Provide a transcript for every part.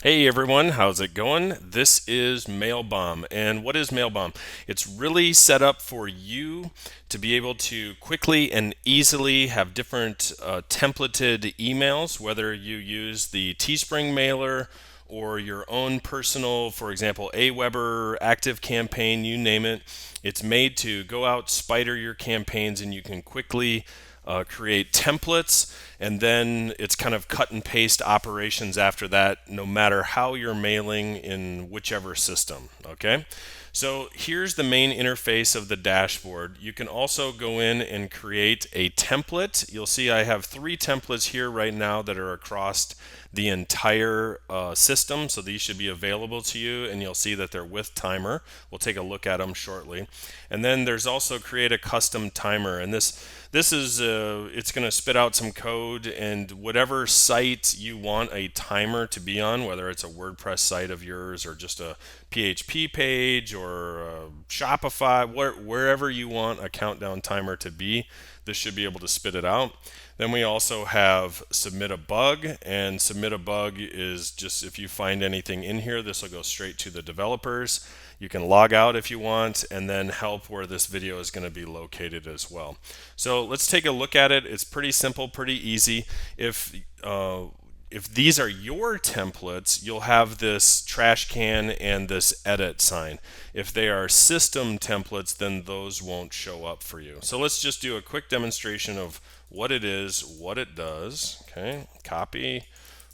Hey everyone, how's it going? This is Mailbomb. And what is Mailbomb? It's really set up for you to be able to quickly and easily have different templated emails, whether you use the Teespring mailer or your own personal, for example, Aweber, Active Campaign, you name it. It's made to go out, spider your campaigns, and you can quickly create templates, and then it's kind of cut and paste operations after that, no matter how you're mailing in whichever system. Okay, so here's the main interface of the dashboard. You can also go in and create a template. You'll see I have 3 templates here right now that are across the entire system, so these should be available to you, and you'll see that they're with timer. We'll take a look at them shortly. And then there's also create a custom timer, and this is it's going to spit out some code, and whatever site you want a timer to be on, whether it's a WordPress site of yours or just a PHP page or Shopify, wherever you want a countdown timer to be, this should be able to spit it out. Then we also have submit a bug, and submit a bug is just if you find anything in here, this will go straight to the developers. You can log out if you want, and then help where this video is going to be located as well. So let's take a look at it. It's pretty simple, pretty easy. If these are your templates, you'll have this trash can and this edit sign. If they are system templates, then those won't show up for you. So let's just do a quick demonstration of what it is, what it does. Okay, copy,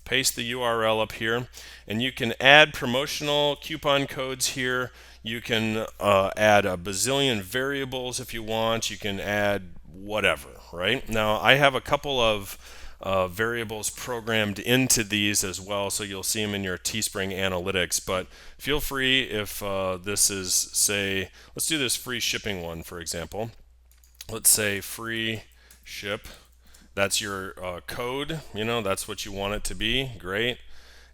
paste the URL up here, and you can add promotional coupon codes here. You can add a bazillion variables if you want. You can add whatever, right? Now, I have a couple of variables programmed into these as well, so you'll see them in your Teespring analytics, but feel free if this is, say, let's do this free shipping one, for example. Let's say free ship. That's your code, that's what you want it to be. Great.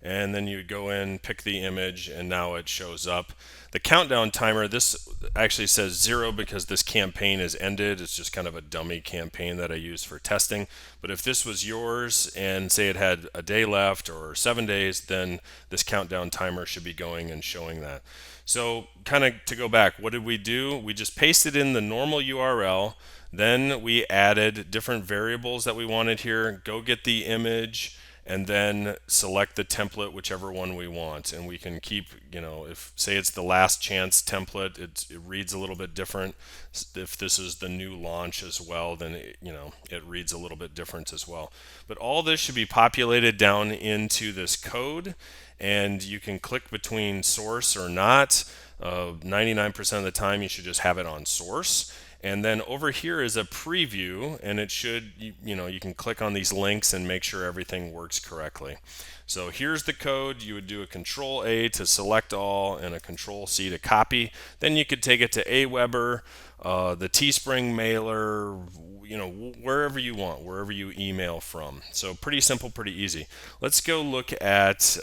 And then you go in, pick the image, and now it shows up. The countdown timer, this actually says 0 because this campaign is ended. It's just kind of a dummy campaign that I use for testing. But if this was yours and say it had a day left or 7 days, then this countdown timer should be going and showing that. So kind of to go back, what did we do? We just pasted in the normal URL. Then we added different variables that we wanted here. Go get the image, and then select the template, whichever one we want. And we can keep, if say it's the last chance template, it reads a little bit different. If this is the new launch as well, then it reads a little bit different as well. But all this should be populated down into this code, and you can click between source or not. 99% of the time you should just have it on source. And then over here is a preview, and it should, you can click on these links and make sure everything works correctly. So here's the code. You would do a Control A to select all and a Control C to copy. Then you could take it to Aweber, the Teespring mailer, wherever you want, wherever you email from. So pretty simple, pretty easy. Let's go look at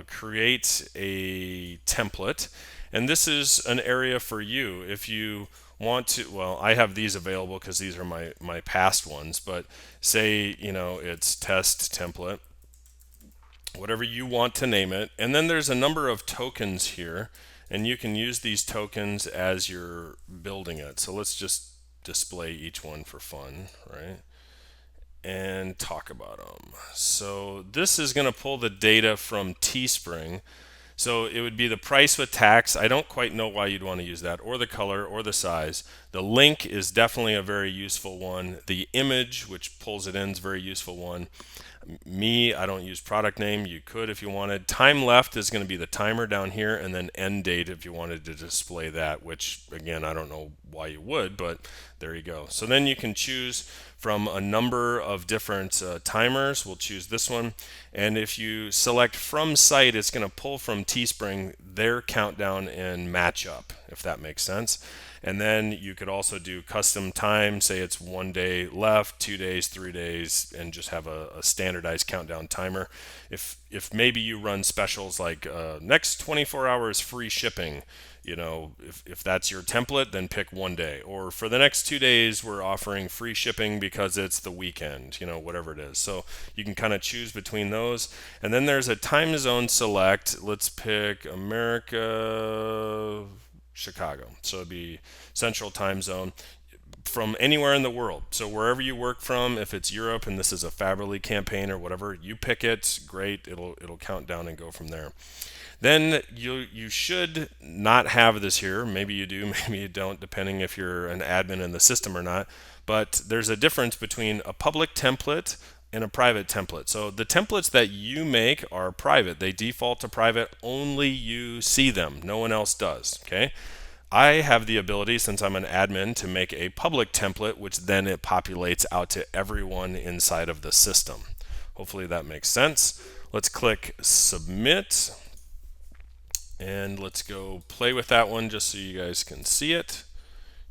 create a template. And this is an area for you if you want to. Well, I have these available because these are my past ones, but say it's test template, whatever you want to name it, and then there's a number of tokens here, and you can use these tokens as you're building it. So let's just display each one for fun, right? And talk about them. So this is going to pull the data from Teespring. So it would be the price with tax. I don't quite know why you'd want to use that, or the color, or the size. The link is definitely a very useful one. The image, which pulls it in, is a very useful one. Me, I don't use product name. You could if you wanted. Time left is going to be the timer down here, and then end date if you wanted to display that, which again, I don't know why you would, but there you go. So then you can choose from a number of different timers. We'll choose this one, and if you select from site, it's going to pull from Teespring their countdown and match up. if that makes sense. And then you could also do custom time, say it's 1 day left, 2 days, 3 days, and just have a standardized countdown timer. If maybe you run specials like next 24 hours free shipping, if that's your template, then pick 1 day. Or for the next 2 days, we're offering free shipping because it's the weekend, whatever it is. So you can kind of choose between those. And then there's a time zone select. Let's pick America, Chicago. So it'd be Central Time Zone from anywhere in the world. So wherever you work from, if it's Europe and this is a Faberly campaign or whatever, you pick it. Great. It'll count down and go from there. Then you should not have this here. Maybe you do, maybe you don't, depending if you're an admin in the system or not. But there's a difference between a public template and a private template. So the templates that you make are private. They default to private. Only you see them. No one else does. Okay. I have the ability, since I'm an admin, to make a public template, which then it populates out to everyone inside of the system. Hopefully that makes sense. Let's click submit. And let's go play with that one just so you guys can see it.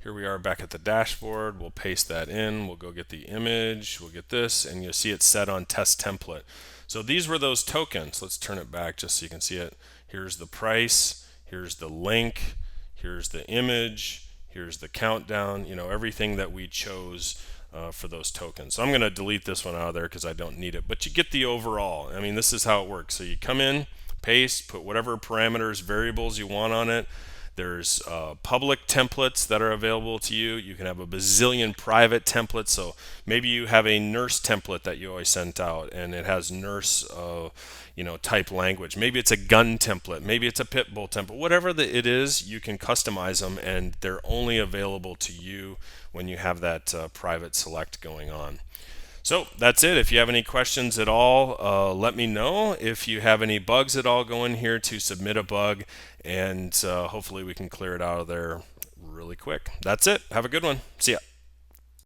Here we are back at the dashboard. We'll paste that in. We'll go get the image. We'll get this, and you'll see it set on test template. So these were those tokens. Let's turn it back just so you can see it. Here's the price. Here's the link. Here's the image. Here's the countdown. Everything that we chose for those tokens. So I'm going to delete this one out of there because I don't need it. But you get the overall. I mean, this is how it works. So you come in, paste, put whatever parameters, variables you want on it. There's public templates that are available to you. You can have a bazillion private templates. So maybe you have a nurse template that you always sent out, and it has nurse, type language. Maybe it's a gun template. Maybe it's a pit bull template. Whatever it is, you can customize them, and they're only available to you when you have that private select going on. So that's it. If you have any questions at all, let me know. If you have any bugs at all, go in here to submit a bug, and hopefully we can clear it out of there really quick. That's it. Have a good one. See ya.